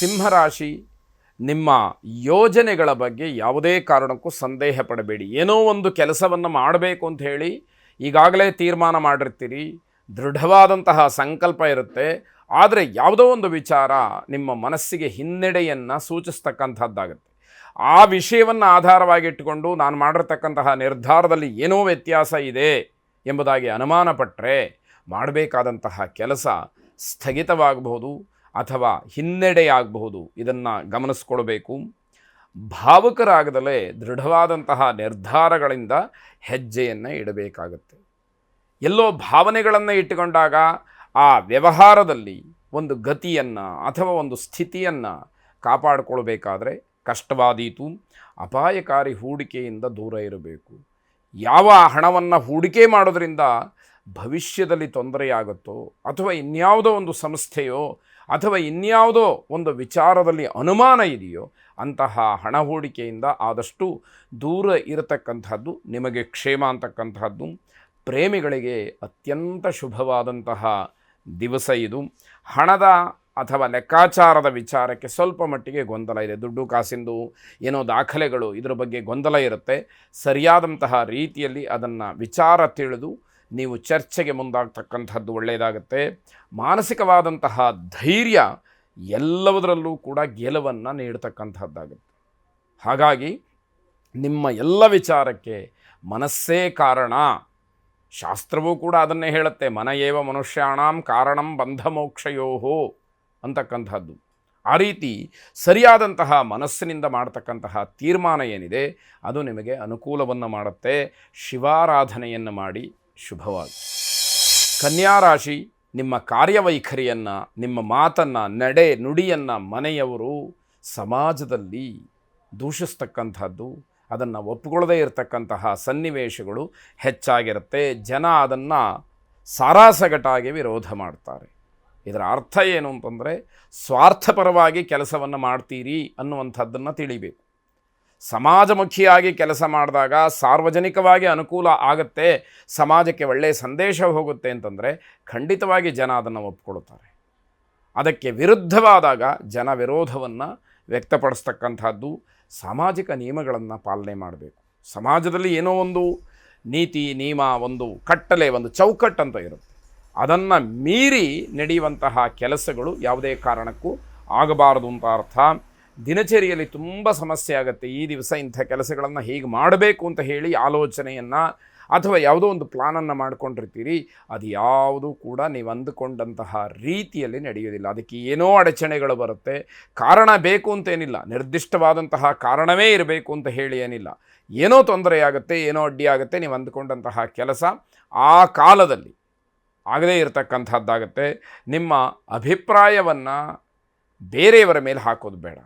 ಸಿಂಹರಾಶಿ, ನಿಮ್ಮ ಯೋಜನೆಗಳ ಬಗ್ಗೆ ಯಾವುದೇ ಕಾರಣಕ್ಕೂ ಸಂದೇಹ ಪಡಬೇಡಿ. ಏನೋ ಒಂದು ಕೆಲಸವನ್ನು ಮಾಡಬೇಕು ಅಂತ ಹೇಳಿ ಈಗಾಗಲೇ ತೀರ್ಮಾನ ಮಾಡಿರ್ತೀರಿ, ದೃಢವಾದಂತಹ ಸಂಕಲ್ಪ ಇರುತ್ತೆ. ಆದರೆ ಯಾವುದೋ ಒಂದು ವಿಚಾರ ನಿಮ್ಮ ಮನಸ್ಸಿಗೆ ಹಿನ್ನಡೆಯನ್ನು ಸೂಚಿಸ್ತಕ್ಕಂಥದ್ದಾಗುತ್ತೆ. ಆ ವಿಷಯವನ್ನು ಆಧಾರವಾಗಿಟ್ಟುಕೊಂಡು ನಾನು ಮಾಡಿರ್ತಕ್ಕಂತಹ ನಿರ್ಧಾರದಲ್ಲಿ ಏನೋ ವ್ಯತ್ಯಾಸ ಇದೆ ಎಂಬುದಾಗಿ ಅನುಮಾನ ಪಟ್ಟರೆ ಮಾಡಬೇಕಾದಂತಹ ಕೆಲಸ ಸ್ಥಗಿತವಾಗಬಹುದು ಅಥವಾ ಹಿನ್ನಡೆಯಾಗಬಹುದು. ಇದನ್ನು ಗಮನಿಸ್ಕೊಳ್ಬೇಕು. ಭಾವುಕರಾಗದಲೇ ದೃಢವಾದಂತಹ ನಿರ್ಧಾರಗಳಿಂದ ಹೆಜ್ಜೆಯನ್ನು ಇಡಬೇಕಾಗತ್ತೆ. ಎಲ್ಲೋ ಭಾವನೆಗಳನ್ನು ಇಟ್ಟುಕೊಂಡಾಗ ಆ ವ್ಯವಹಾರದಲ್ಲಿ ಒಂದು ಗತಿಯನ್ನು ಅಥವಾ ಒಂದು ಸ್ಥಿತಿಯನ್ನು ಕಾಪಾಡಿಕೊಳ್ಬೇಕಾದ್ರೆ ಕಷ್ಟವಾದೀತು. ಅಪಾಯಕಾರಿ ಹೂಡಿಕೆಯಿಂದ ದೂರ ಇರಬೇಕು. ಯಾವ ಹಣವನ್ನು ಹೂಡಿಕೆ ಮಾಡೋದ್ರಿಂದ ಭವಿಷ್ಯದಲ್ಲಿ ತೊಂದರೆಯಾಗುತ್ತೋ ಅಥವಾ ಇನ್ಯಾವುದೋ ಒಂದು ಸಂಸ್ಥೆಯೋ ಅಥವಾ ಇನ್ಯಾವುದೋ ಒಂದು ವಿಚಾರದಲ್ಲಿ ಅನುಮಾನ ಇದೆಯೋ ಅಂತಹ ಹಣ ಹೂಡಿಕೆಯಿಂದ ಆದಷ್ಟು ದೂರ ಇರತಕ್ಕಂಥದ್ದು ನಿಮಗೆ ಕ್ಷೇಮ ಅಂತಕ್ಕಂಥದ್ದು. ಪ್ರೇಮಿಗಳಿಗೆ ಅತ್ಯಂತ ಶುಭವಾದಂತಹ ದಿವಸ ಇದು. ಹಣದ ಅಥವಾ ಲೆಕ್ಕಾಚಾರದ ವಿಚಾರಕ್ಕೆ ಸ್ವಲ್ಪ ಮಟ್ಟಿಗೆ ಗೊಂದಲ ಇದೆ. ದುಡ್ಡು ಕಾಸಿಂದು ಏನೋ ದಾಖಲೆಗಳು ಇದರ ಬಗ್ಗೆ ಗೊಂದಲ ಇರುತ್ತೆ. ಸರಿಯಾದಂತಹ ರೀತಿಯಲ್ಲಿ ಅದನ್ನು ವಿಚಾರ ತಿಳಿದು ನೀವು ಚರ್ಚೆಗೆ ಮುಂದಾಗ್ತಕ್ಕಂಥದ್ದು ಒಳ್ಳೆಯದಾಗುತ್ತೆ. ಮಾನಸಿಕವಾದಂತಹ ಧೈರ್ಯ ಎಲ್ಲದರಲ್ಲೂ ಕೂಡ ಗೆಲುವನ್ನು ನೀಡ್ತಕ್ಕಂಥದ್ದಾಗುತ್ತೆ. ಹಾಗಾಗಿ ನಿಮ್ಮ ಎಲ್ಲ ವಿಚಾರಕ್ಕೆ ಮನಸ್ಸೇ ಕಾರಣ. ಶಾಸ್ತ್ರವೂ ಕೂಡ ಅದನ್ನೇ ಹೇಳುತ್ತೆ, ಮನಯೇವ ಮನುಷ್ಯಾಣಾಂ ಕಾರಣಂ ಬಂಧ ಮೋಕ್ಷಯೋಹೋ ಅಂತಕ್ಕಂಥದ್ದು. ಆ ರೀತಿ ಸರಿಯಾದಂತಹ ಮನಸ್ಸಿನಿಂದ ಮಾಡ್ತಕ್ಕಂತಹ ತೀರ್ಮಾನ ಏನಿದೆ ಅದು ನಿಮಗೆ ಅನುಕೂಲವನ್ನು ಮಾಡುತ್ತೆ. ಶಿವಾರಾಧನೆಯನ್ನು ಮಾಡಿ ಶುಭವಾಗಿ. ಕನ್ಯಾ ರಾಶಿ, ನಿಮ್ಮ ಕಾರ್ಯವೈಖರಿಯನ್ನು, ನಿಮ್ಮ ಮಾತನ್ನು, ನಡೆ ನುಡಿಯನ್ನು ಮನೆಯವರು ಸಮಾಜದಲ್ಲಿ ದೂಷಿಸ್ತಕ್ಕಂಥದ್ದು, ಅದನ್ನು ಒಪ್ಪಿಕೊಳ್ಳದೇ ಇರತಕ್ಕಂತಹ ಸನ್ನಿವೇಶಗಳು ಹೆಚ್ಚಾಗಿರುತ್ತೆ. ಜನ ಅದನ್ನು ಸಾರಾಸಗಟಾಗಿ ವಿರೋಧ ಮಾಡ್ತಾರೆ. ಇದರ ಅರ್ಥ ಏನು ಅಂತಂದರೆ ಸ್ವಾರ್ಥಪರವಾಗಿ ಕೆಲಸವನ್ನು ಮಾಡ್ತೀರಿ ಅನ್ನುವಂಥದ್ದನ್ನು ತಿಳಿಬೇಕು. ಸಮಾಜಮುಖಿಯಾಗಿ ಕೆಲಸ ಮಾಡಿದಾಗ ಸಾರ್ವಜನಿಕವಾಗಿ ಅನುಕೂಲ ಆಗುತ್ತೆ, ಸಮಾಜಕ್ಕೆ ಒಳ್ಳೆಯ ಸಂದೇಶ ಹೋಗುತ್ತೆ ಅಂತಂದರೆ ಖಂಡಿತವಾಗಿ ಜನ ಅದನ್ನು ಒಪ್ಪಿಕೊಳ್ತಾರೆ. ಅದಕ್ಕೆ ವಿರುದ್ಧವಾದಾಗ ಜನ ವಿರೋಧವನ್ನು ವ್ಯಕ್ತಪಡಿಸ್ತಕ್ಕಂಥದ್ದು. ಸಾಮಾಜಿಕ ನಿಯಮಗಳನ್ನು ಪಾಲನೆ ಮಾಡಬೇಕು. ಸಮಾಜದಲ್ಲಿ ಏನೋ ಒಂದು ನೀತಿ ನಿಯಮ, ಒಂದು ಕಟ್ಟಲೆ, ಒಂದು ಚೌಕಟ್ಟಂತ ಇರುತ್ತೆ. ಅದನ್ನು ಮೀರಿ ನಡೆಯುವಂತಹ ಕೆಲಸಗಳು ಯಾವುದೇ ಕಾರಣಕ್ಕೂ ಆಗಬಾರದು ಅಂತ ಅರ್ಥ. ದಿನಚರಿಯಲ್ಲಿ ತುಂಬ ಸಮಸ್ಯೆ ಆಗುತ್ತೆ. ಈ ದಿವಸ ಇಂಥ ಕೆಲಸಗಳನ್ನು ಹೀಗೆ ಮಾಡಬೇಕು ಅಂತ ಹೇಳಿ ಆಲೋಚನೆಯನ್ನು ಅಥವಾ ಯಾವುದೋ ಒಂದು ಪ್ಲಾನನ್ನು ಮಾಡ್ಕೊಂಡಿರ್ತೀರಿ, ಅದು ಯಾವುದೂ ಕೂಡ ನೀವು ಅಂದುಕೊಂಡಂತಹ ರೀತಿಯಲ್ಲಿ ನಡೆಯೋದಿಲ್ಲ. ಅದಕ್ಕೆ ಏನೋ ಅಡಚಣೆಗಳು ಬರುತ್ತೆ. ಕಾರಣ ಬೇಕು ಅಂತೇನಿಲ್ಲ, ನಿರ್ದಿಷ್ಟವಾದಂತಹ ಕಾರಣವೇ ಇರಬೇಕು ಅಂತ ಹೇಳಿ ಏನಿಲ್ಲ. ಏನೋ ತೊಂದರೆಯಾಗುತ್ತೆ, ಏನೋ ಅಡ್ಡಿಯಾಗುತ್ತೆ. ನೀವು ಅಂದುಕೊಂಡಂತಹ ಕೆಲಸ ಆ ಕಾಲದಲ್ಲಿ ಆಗದೇ ಇರತಕ್ಕಂಥದ್ದಾಗತ್ತೆ. ನಿಮ್ಮ ಅಭಿಪ್ರಾಯವನ್ನು ಬೇರೆಯವರ ಮೇಲೆ ಹಾಕೋದು ಬೇಡ.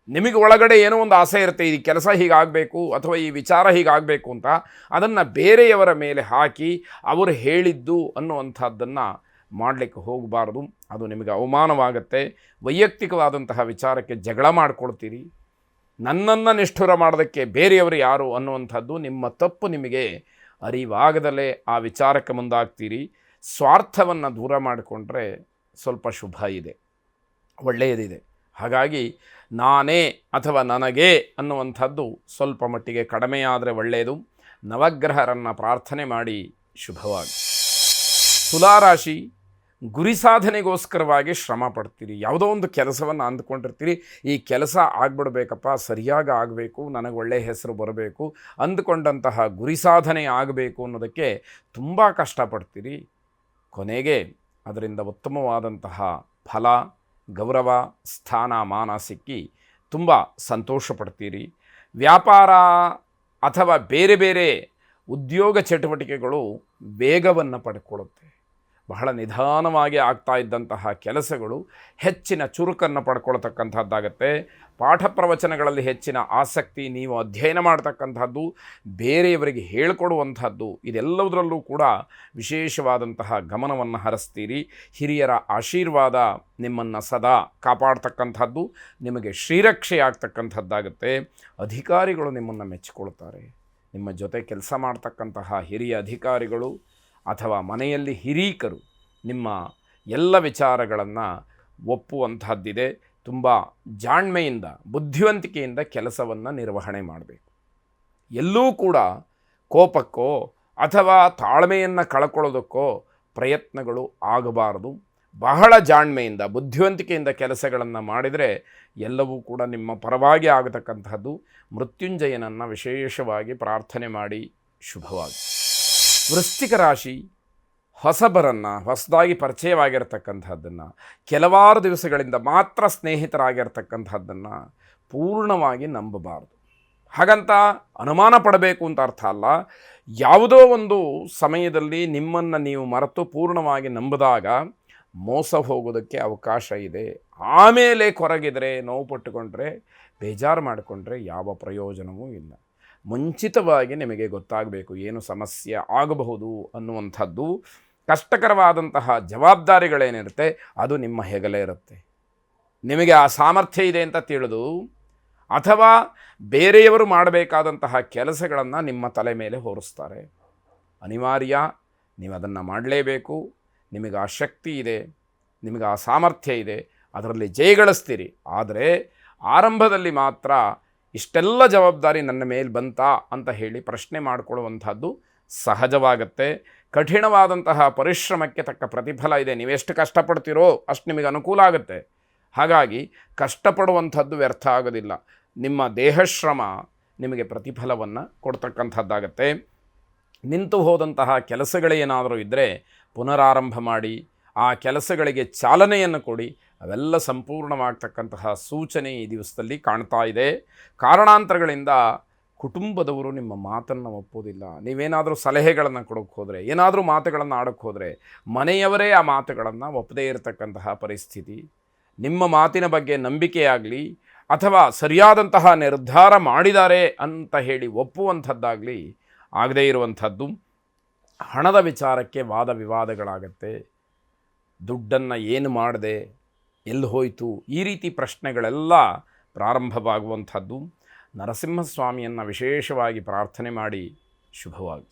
ನಿಮಗೆ ಒಳಗಡೆ ಏನೋ ಒಂದು ಆಸೆ ಇರುತ್ತೆ, ಈ ಕೆಲಸ ಹೀಗಾಗಬೇಕು ಅಥವಾ ಈ ವಿಚಾರ ಹೀಗಾಗಬೇಕು ಅಂತ, ಅದನ್ನು ಬೇರೆಯವರ ಮೇಲೆ ಹಾಕಿ ಅವರು ಹೇಳಿದ್ದು ಅನ್ನುವಂಥದ್ದನ್ನು ಮಾಡಲಿಕ್ಕೆ ಹೋಗಬಾರ್ದು. ಅದು ನಿಮಗೆ ಅವಮಾನವಾಗುತ್ತೆ. ವೈಯಕ್ತಿಕವಾದಂತಹ ವಿಚಾರಕ್ಕೆ ಜಗಳ ಮಾಡಿಕೊಳ್ತೀರಿ. ನನ್ನನ್ನು ನಿಷ್ಠುರ ಮಾಡೋದಕ್ಕೆ ಬೇರೆಯವರು ಯಾರು ಅನ್ನುವಂಥದ್ದು ನಿಮ್ಮ ತಪ್ಪು ನಿಮಗೆ ಅರಿವಾಗದಲೇ ಆ ವಿಚಾರಕ್ಕೆ ಮುಂದಾಗ್ತೀರಿ. ಸ್ವಾರ್ಥವನ್ನು ದೂರ ಮಾಡಿಕೊಂಡ್ರೆ ಸ್ವಲ್ಪ ಶುಭ ಇದೆ, ಒಳ್ಳೆಯದಿದೆ. ಹಾಗಾಗಿ ನಾನೇ ಅಥವಾ ನನಗೆ ಅನ್ನುವಂಥದ್ದು ಸ್ವಲ್ಪ ಮಟ್ಟಿಗೆ ಕಡಿಮೆಯಾದರೆ ಒಳ್ಳೆಯದು. ನವಗ್ರಹರನ್ನು ಪ್ರಾರ್ಥನೆ ಮಾಡಿ ಶುಭವಾಗಿ. ತುಲಾರಾಶಿ, ಗುರಿ ಸಾಧನೆಗೋಸ್ಕರವಾಗಿ ಶ್ರಮ ಪಡ್ತೀರಿ. ಯಾವುದೋ ಒಂದು ಕೆಲಸವನ್ನು ಅಂದ್ಕೊಂಡಿರ್ತೀರಿ, ಈ ಕೆಲಸ ಆಗ್ಬಿಡ್ಬೇಕಪ್ಪ, ಸರಿಯಾಗಿ ಆಗಬೇಕು, ನನಗೆ ಒಳ್ಳೆಯ ಹೆಸರು ಬರಬೇಕು, ಅಂದುಕೊಂಡಂತಹ ಗುರಿ ಸಾಧನೆ ಆಗಬೇಕು ಅನ್ನೋದಕ್ಕೆ ತುಂಬ ಕಷ್ಟಪಡ್ತೀರಿ. ಕೊನೆಗೆ ಅದರಿಂದ ಉತ್ತಮವಾದಂತಹ ಫಲ, ಗೌರವ, ಸ್ಥಾನ, ಮಾನ ಸಿಕ್ಕಿ ತುಂಬ ಸಂತೋಷ ಪಡ್ತೀರಿ. ವ್ಯಾಪಾರ ಅಥವಾ ಬೇರೆ ಬೇರೆ ಉದ್ಯೋಗ ಚಟುವಟಿಕೆಗಳು ವೇಗವನ್ನು ಪಡ್ಕೊಳ್ಳುತ್ತೆ. ಬಹಳ ನಿಧಾನವಾಗಿ ಆಗ್ತಾ ಇದ್ದಂತಹ ಕೆಲಸಗಳು ಹೆಚ್ಚಿನ ಚುರುಕನ್ನು ಪಡ್ಕೊಳ್ತಕ್ಕಂಥದ್ದಾಗತ್ತೆ. ಪಾಠ ಪ್ರವಚನಗಳಲ್ಲಿ ಹೆಚ್ಚಿನ ಆಸಕ್ತಿ, ನೀವು ಅಧ್ಯಯನ ಮಾಡ್ತಕ್ಕಂಥದ್ದು, ಬೇರೆಯವರಿಗೆ ಹೇಳಿಕೊಡುವಂಥದ್ದು, ಇದೆಲ್ಲದರಲ್ಲೂ ಕೂಡ ವಿಶೇಷವಾದಂತಹ ಗಮನವನ್ನು ಹರಿಸ್ತೀರಿ. ಹಿರಿಯರ ಆಶೀರ್ವಾದ ನಿಮ್ಮನ್ನು ಸದಾ ಕಾಪಾಡ್ತಕ್ಕಂಥದ್ದು, ನಿಮಗೆ ಶ್ರೀರಕ್ಷೆ ಆಗ್ತಕ್ಕಂಥದ್ದಾಗುತ್ತೆ. ಅಧಿಕಾರಿಗಳು ನಿಮ್ಮನ್ನು ಮೆಚ್ಚಿಕೊಳ್ತಾರೆ. ನಿಮ್ಮ ಜೊತೆ ಕೆಲಸ ಮಾಡ್ತಕ್ಕಂತಹ ಹಿರಿಯ ಅಧಿಕಾರಿಗಳು ಅಥವಾ ಮನೆಯಲ್ಲಿ ಹಿರೀಕರು ನಿಮ್ಮ ಎಲ್ಲ ವಿಚಾರಗಳನ್ನು ಒಪ್ಪುವಂಥದ್ದಿದೆ. ತುಂಬ ಜಾಣ್ಮೆಯಿಂದ ಬುದ್ಧಿವಂತಿಕೆಯಿಂದ ಕೆಲಸವನ್ನು ನಿರ್ವಹಣೆ ಮಾಡಬೇಕು. ಎಲ್ಲೂ ಕೂಡ ಕೋಪಕ್ಕೋ ಅಥವಾ ತಾಳ್ಮೆಯನ್ನು ಕಳ್ಕೊಳ್ಳೋದಕ್ಕೋ ಪ್ರಯತ್ನಗಳು ಆಗಬಾರದು. ಬಹಳ ಜಾಣ್ಮೆಯಿಂದ ಬುದ್ಧಿವಂತಿಕೆಯಿಂದ ಕೆಲಸಗಳನ್ನು ಮಾಡಿದರೆ ಎಲ್ಲವೂ ಕೂಡ ನಿಮ್ಮ ಪರವಾಗಿ ಆಗತಕ್ಕಂತಹದ್ದು. ಮೃತ್ಯುಂಜಯನನ್ನು ವಿಶೇಷವಾಗಿ ಪ್ರಾರ್ಥನೆ ಮಾಡಿ ಶುಭವಾಗಿ. ವೃಶ್ಚಿಕ ರಾಶಿ ಹೊಸದಾಗಿ ಪರಿಚಯವಾಗಿರ್ತಕ್ಕಂಥದ್ದನ್ನು, ಕೆಲವಾರು ದಿವಸಗಳಿಂದ ಮಾತ್ರ ಸ್ನೇಹಿತರಾಗಿರ್ತಕ್ಕಂಥದ್ದನ್ನು ಪೂರ್ಣವಾಗಿ ನಂಬಬಾರದು. ಹಾಗಂತ ಅನುಮಾನ ಪಡಬೇಕು ಅಂತ ಅರ್ಥ ಅಲ್ಲ. ಯಾವುದೋ ಒಂದು ಸಮಯದಲ್ಲಿ ನಿಮ್ಮನ್ನು ನೀವು ಮರೆತು ಪೂರ್ಣವಾಗಿ ನಂಬಿದಾಗ ಮೋಸ ಹೋಗೋದಕ್ಕೆ ಅವಕಾಶ ಇದೆ. ಆಮೇಲೆ ಕೊರಗಿದರೆ, ನೋವು ಪಟ್ಟುಕೊಂಡ್ರೆ, ಬೇಜಾರು ಮಾಡಿಕೊಂಡ್ರೆ ಯಾವ ಪ್ರಯೋಜನವೂ ಇಲ್ಲ. ಮುಂಚಿತವಾಗಿ ನಿಮಗೆ ಗೊತ್ತಾಗಬೇಕು ಏನು ಸಮಸ್ಯೆ ಆಗಬಹುದು ಅನ್ನುವಂಥದ್ದು. ಕಷ್ಟಕರವಾದಂತಹ ಜವಾಬ್ದಾರಿಗಳೇನಿರುತ್ತೆ ಅದು ನಿಮ್ಮ ಹೆಗಲೇ ಇರುತ್ತೆ. ನಿಮಗೆ ಆ ಸಾಮರ್ಥ್ಯ ಇದೆ ಅಂತ ತಿಳಿದು ಅಥವಾ ಬೇರೆಯವರು ಮಾಡಬೇಕಾದಂತಹ ಕೆಲಸಗಳನ್ನು ನಿಮ್ಮ ತಲೆ ಮೇಲೆ ಹೊರಿಸ್ತಾರೆ. ಅನಿವಾರ್ಯ, ನೀವು ಅದನ್ನು ಮಾಡಲೇಬೇಕು. ನಿಮಗೆ ಆ ಶಕ್ತಿ ಇದೆ, ನಿಮಗೆ ಆ ಸಾಮರ್ಥ್ಯ ಇದೆ, ಅದರಲ್ಲಿ ಜಯಗಳಿಸ್ತೀರಿ. ಆದರೆ ಆರಂಭದಲ್ಲಿ ಮಾತ್ರ ಇಷ್ಟೆಲ್ಲ ಜವಾಬ್ದಾರಿ ನನ್ನ ಮೇಲೆ ಬಂತಾ ಅಂತ ಹೇಳಿ ಪ್ರಶ್ನೆ ಮಾಡಿಕೊಳ್ಳುವಂಥದ್ದು ಸಹಜವಾಗುತ್ತೆ. ಕಠಿಣವಾದಂತಹ ಪರಿಶ್ರಮಕ್ಕೆ ತಕ್ಕ ಪ್ರತಿಫಲ ಇದೆ. ನೀವೆಷ್ಟು ಕಷ್ಟಪಡ್ತೀರೋ ಅಷ್ಟು ನಿಮಗೆ ಅನುಕೂಲ ಆಗುತ್ತೆ. ಹಾಗಾಗಿ ಕಷ್ಟಪಡುವಂಥದ್ದು ವ್ಯರ್ಥ ಆಗೋದಿಲ್ಲ. ನಿಮ್ಮ ದೇಹಶ್ರಮ ನಿಮಗೆ ಪ್ರತಿಫಲವನ್ನು ಕೊಡ್ತಕ್ಕಂಥದ್ದಾಗತ್ತೆ. ನಿಂತು ಹೋದಂತಹ ಕೆಲಸಗಳೇನಾದರೂ ಇದ್ದರೆ ಪುನರಾರಂಭ ಮಾಡಿ ಆ ಕೆಲಸಗಳಿಗೆ ಚಾಲನೆಯನ್ನು ಕೊಡಿ. ಅವೆಲ್ಲ ಸಂಪೂರ್ಣವಾಗ್ತಕ್ಕಂತಹ ಸೂಚನೆ ಈ ದಿವಸದಲ್ಲಿ ಕಾಣ್ತಾ ಇದೆ. ಕಾರಣಾಂತರಗಳಿಂದ ಕುಟುಂಬದವರು ನಿಮ್ಮ ಮಾತನ್ನು ಒಪ್ಪೋದಿಲ್ಲ. ನೀವೇನಾದರೂ ಸಲಹೆಗಳನ್ನು ಕೊಡೋಕ್ಕೆ ಹೋದರೆ, ಏನಾದರೂ ಮಾತುಗಳನ್ನು ಆಡೋಕ್ಕೆ ಹೋದರೆ ಮನೆಯವರೇ ಆ ಮಾತುಗಳನ್ನು ಒಪ್ಪದೇ ಇರತಕ್ಕಂತಹ ಪರಿಸ್ಥಿತಿ. ನಿಮ್ಮ ಮಾತಿನ ಬಗ್ಗೆ ನಂಬಿಕೆಯಾಗಲಿ ಅಥವಾ ಸರಿಯಾದಂತಹ ನಿರ್ಧಾರ ಮಾಡಿದ್ದಾರೆ ಅಂತ ಹೇಳಿ ಒಪ್ಪುವಂಥದ್ದಾಗಲಿ ಆಗದೇ ಇರುವಂಥದ್ದು. ಹಣದ ವಿಚಾರಕ್ಕೆ ವಾದ ವಿವಾದಗಳಾಗತ್ತೆ. ದುಡ್ಡನ್ನು ಏನು ಮಾಡಿದೆ, ಎಲ್ಲಿ ಹೋಯಿತು, ಈ ರೀತಿ ಪ್ರಶ್ನೆಗಳೆಲ್ಲ ಪ್ರಾರಂಭವಾಗುವಂಥದ್ದು. ನರಸಿಂಹಸ್ವಾಮಿಯನ್ನು ವಿಶೇಷವಾಗಿ ಪ್ರಾರ್ಥನೆ ಮಾಡಿ ಶುಭವಾಗಿ.